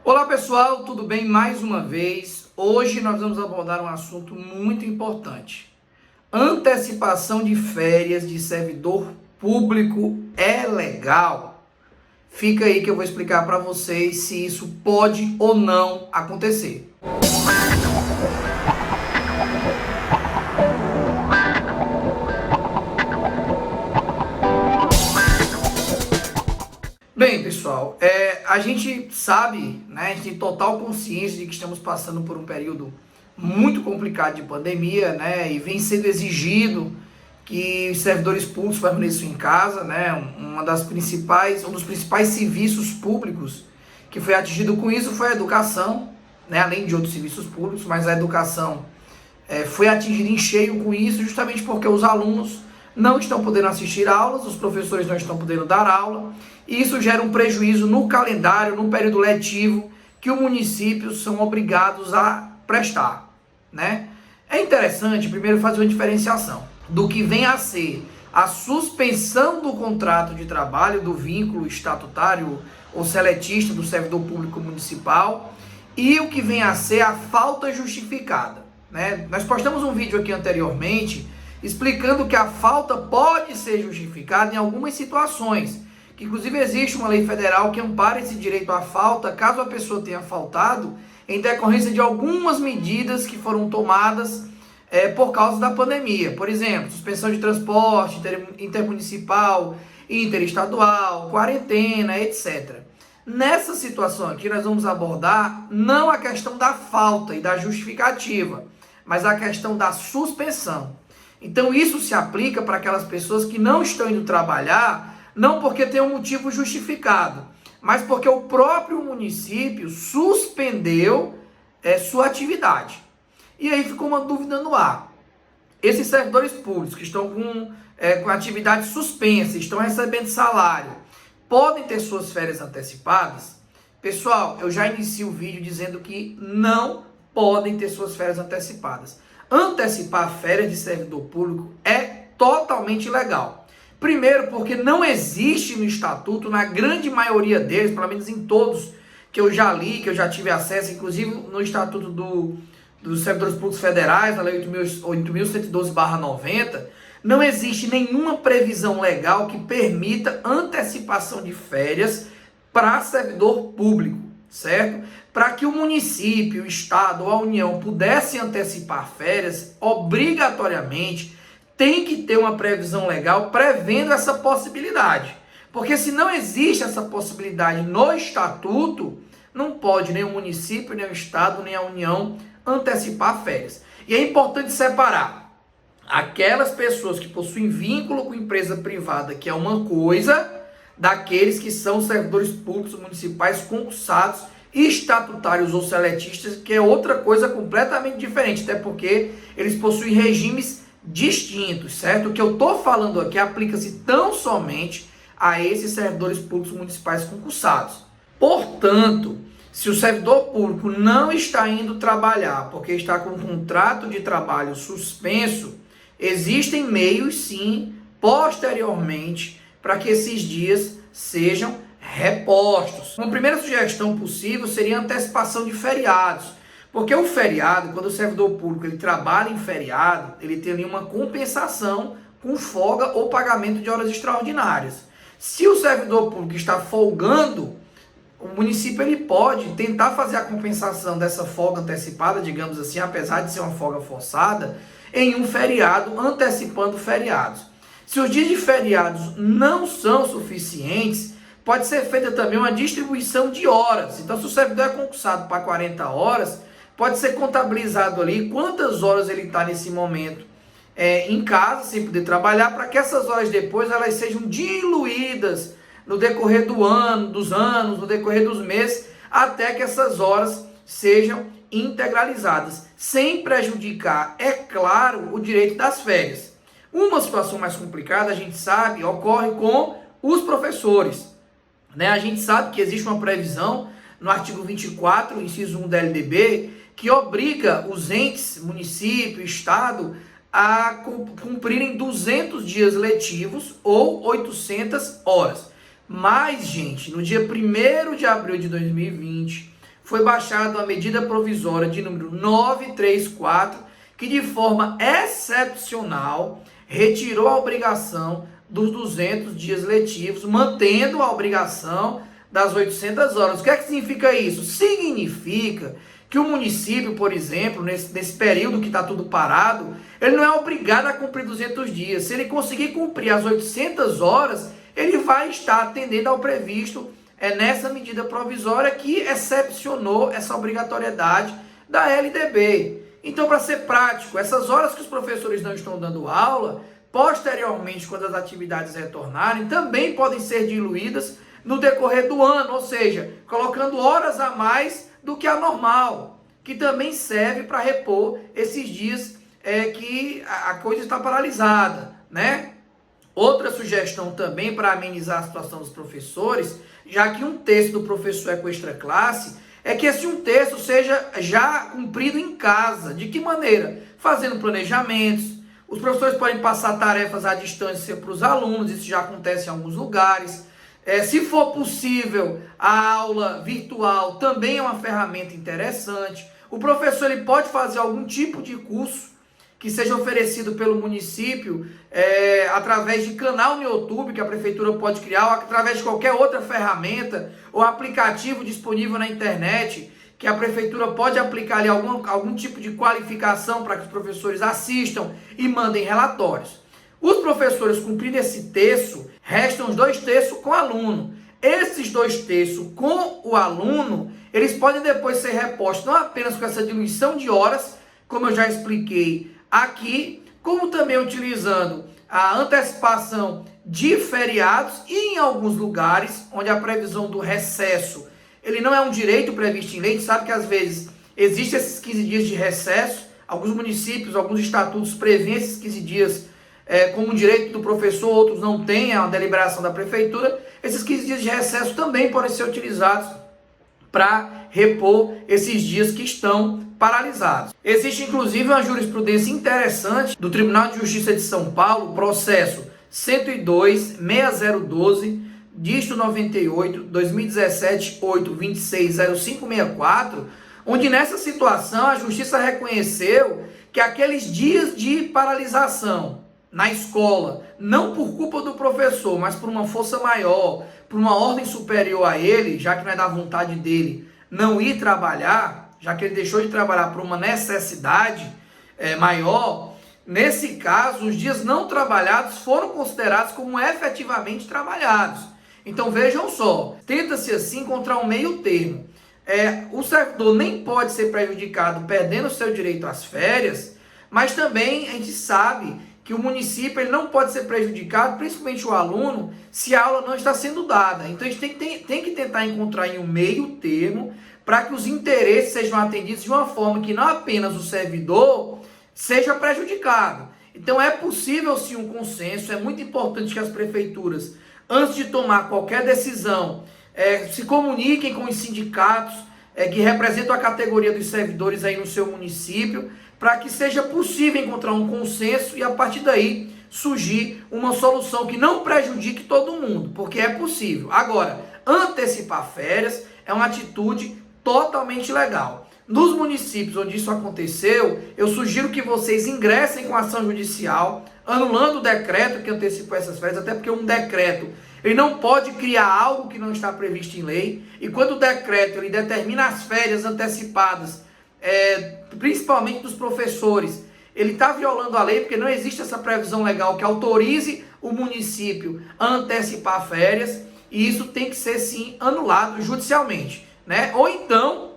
Olá pessoal, tudo bem? Mais uma vez, hoje nós vamos abordar um assunto muito importante. Antecipação de férias de servidor público é legal? Fica aí que eu vou explicar para vocês se isso pode ou não acontecer. Bem, pessoal, a gente sabe, né, a gente tem total consciência de que estamos passando por um período muito complicado de pandemia, né, e vem sendo exigido que os servidores públicos permaneçam em casa, né, um dos principais serviços públicos que foi atingido com isso foi a educação, né, além de outros serviços públicos, mas a educação foi atingida em cheio com isso, justamente porque os alunos não estão podendo assistir aulas, os professores não estão podendo dar aula, e isso gera um prejuízo no calendário, no período letivo, que os municípios são obrigados a prestar, né? É interessante, primeiro, fazer uma diferenciação do que vem a ser a suspensão do contrato de trabalho, do vínculo estatutário ou seletista do servidor público municipal, e o que vem a ser a falta justificada, né? Nós postamos um vídeo aqui anteriormente explicando que a falta pode ser justificada em algumas situações, que inclusive existe uma lei federal que ampara esse direito à falta, caso a pessoa tenha faltado, em decorrência de algumas medidas que foram tomadas por causa da pandemia. Por exemplo, suspensão de transporte intermunicipal, interestadual, quarentena, etc. Nessa situação aqui nós vamos abordar não a questão da falta e da justificativa, mas a questão da suspensão. Então isso se aplica para aquelas pessoas que não estão indo trabalhar, não porque tem um motivo justificado, mas porque o próprio município suspendeu sua atividade. E aí ficou uma dúvida no ar. Esses servidores públicos que estão com atividade suspensa, estão recebendo salário, podem ter suas férias antecipadas? Pessoal, eu já inicio o vídeo dizendo que não podem ter suas férias antecipadas. Antecipar férias de servidor público é totalmente ilegal. Primeiro, porque não existe no estatuto, na grande maioria deles, pelo menos em todos que eu já li, que eu já tive acesso, inclusive no estatuto dos servidores públicos federais, na lei 8.112/90, não existe nenhuma previsão legal que permita antecipação de férias para servidor público, certo? Para que o município, o estado ou a União pudesse antecipar férias, obrigatoriamente tem que ter uma previsão legal prevendo essa possibilidade. Porque se não existe essa possibilidade no estatuto, não pode nem o município, nem o estado, nem a União antecipar férias. E é importante separar aquelas pessoas que possuem vínculo com empresa privada, que é uma coisa, daqueles que são servidores públicos municipais concursados, estatutários ou seletistas, que é outra coisa completamente diferente, até porque eles possuem regimes distintos, certo? O que eu estou falando aqui aplica-se tão somente a esses servidores públicos municipais concursados. Portanto, se o servidor público não está indo trabalhar porque está com um contrato de trabalho suspenso, existem meios, sim, posteriormente, para que esses dias sejam repostos. Uma primeira sugestão possível seria a antecipação de feriados. Porque o feriado, quando o servidor público ele trabalha em feriado, ele tem ali uma compensação com folga ou pagamento de horas extraordinárias. Se o servidor público está folgando, o município ele pode tentar fazer a compensação dessa folga antecipada, digamos assim, apesar de ser uma folga forçada, em um feriado, antecipando feriados. Se os dias de feriados não são suficientes, pode ser feita também uma distribuição de horas. Então, se o servidor é concursado para 40 horas, pode ser contabilizado ali quantas horas ele está nesse momento em casa, sem poder trabalhar, para que essas horas depois elas sejam diluídas no decorrer dos anos, no decorrer dos meses, até que essas horas sejam integralizadas, sem prejudicar, é claro, o direito das férias. Uma situação mais complicada, a gente sabe, ocorre com os professores, né? A gente sabe que existe uma previsão no artigo 24, inciso 1 da LDB, que obriga os entes, município, estado, a cumprirem 200 dias letivos ou 800 horas. Mas, gente, no dia 1º de abril de 2020, foi baixada a medida provisória de número 934, que de forma excepcional retirou a obrigação dos 200 dias letivos, mantendo a obrigação das 800 horas. O que é que significa isso? Significa que o município, por exemplo, nesse período que está tudo parado, ele não é obrigado a cumprir 200 dias. Se ele conseguir cumprir as 800 horas, ele vai estar atendendo ao previsto nessa medida provisória que excepcionou essa obrigatoriedade da LDB. Então, para ser prático, essas horas que os professores não estão dando aula, posteriormente, quando as atividades retornarem, também podem ser diluídas no decorrer do ano, ou seja, colocando horas a mais do que a normal, que também serve para repor esses dias que a coisa está paralisada, né? Outra sugestão também para amenizar a situação dos professores, já que um terço do professor é com extraclasse, é que esse um terço seja já cumprido em casa. De que maneira? Fazendo planejamentos. Os professores podem passar tarefas à distância para os alunos, isso já acontece em alguns lugares. Se for possível, a aula virtual também é uma ferramenta interessante. O professor ele pode fazer algum tipo de curso que seja oferecido pelo município através de canal no YouTube, que a prefeitura pode criar, ou através de qualquer outra ferramenta ou aplicativo disponível na internet, que a prefeitura pode aplicar ali algum tipo de qualificação para que os professores assistam e mandem relatórios. Os professores cumprindo esse terço, restam os 2 terços com o aluno. Esses 2 terços com o aluno, eles podem depois ser repostos não apenas com essa diluição de horas, como eu já expliquei aqui, como também utilizando a antecipação de feriados e em alguns lugares onde a previsão do recesso, ele não é um direito previsto em lei. A gente sabe que às vezes existem esses 15 dias de recesso, alguns municípios, alguns estatutos prevêem esses 15 dias como um direito do professor, outros não têm a deliberação da prefeitura. Esses 15 dias de recesso também podem ser utilizados para repor esses dias que estão paralisados. Existe inclusive uma jurisprudência interessante do Tribunal de Justiça de São Paulo, processo 102.6012, dígito 98, 2017, 8260564, onde nessa situação a Justiça reconheceu que aqueles dias de paralisação na escola, não por culpa do professor, mas por uma força maior, por uma ordem superior a ele, já que não é da vontade dele não ir trabalhar, já que ele deixou de trabalhar por uma necessidade maior, nesse caso, os dias não trabalhados foram considerados como efetivamente trabalhados. Então vejam só, tenta-se assim encontrar um meio termo. O servidor nem pode ser prejudicado perdendo o seu direito às férias, mas também a gente sabe que o município ele não pode ser prejudicado, principalmente o aluno, se a aula não está sendo dada. Então a gente tem que tentar encontrar um meio termo para que os interesses sejam atendidos de uma forma que não apenas o servidor seja prejudicado. Então é possível sim um consenso, é muito importante que as prefeituras, antes de tomar qualquer decisão, se comuniquem com os sindicatos que representam a categoria dos servidores aí no seu município, para que seja possível encontrar um consenso e a partir daí surgir uma solução que não prejudique todo mundo, porque é possível. Agora, antecipar férias é uma atitude totalmente legal. Nos municípios onde isso aconteceu, eu sugiro que vocês ingressem com ação judicial, anulando o decreto que antecipou essas férias, até porque um decreto ele não pode criar algo que não está previsto em lei, e quando o decreto ele determina as férias antecipadas, principalmente dos professores, ele está violando a lei, porque não existe essa previsão legal que autorize o município a antecipar férias, e isso tem que ser sim anulado judicialmente, né? Ou então,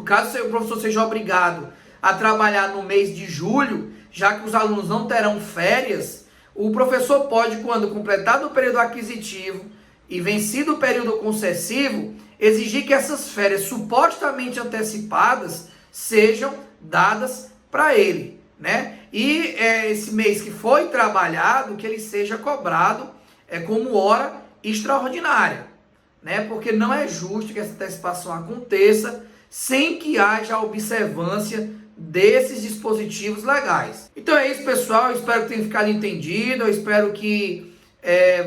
caso o professor seja obrigado a trabalhar no mês de julho, já que os alunos não terão férias, o professor pode, quando completado o período aquisitivo e vencido o período concessivo, exigir que essas férias supostamente antecipadas sejam dadas para ele, né? E esse mês que foi trabalhado, que ele seja cobrado como hora extraordinária, né? Porque não é justo que essa antecipação aconteça sem que haja observância desses dispositivos legais. Então é isso, pessoal. Eu espero que tenha ficado entendido. Eu espero que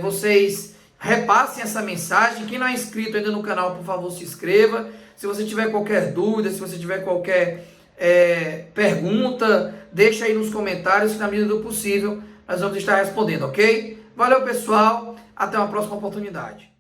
vocês repassem essa mensagem. Quem não é inscrito ainda no canal, por favor, se inscreva. Se você tiver qualquer dúvida, se você tiver qualquer pergunta, deixa aí nos comentários que na medida do possível nós vamos estar respondendo, ok? Valeu, pessoal. Até uma próxima oportunidade.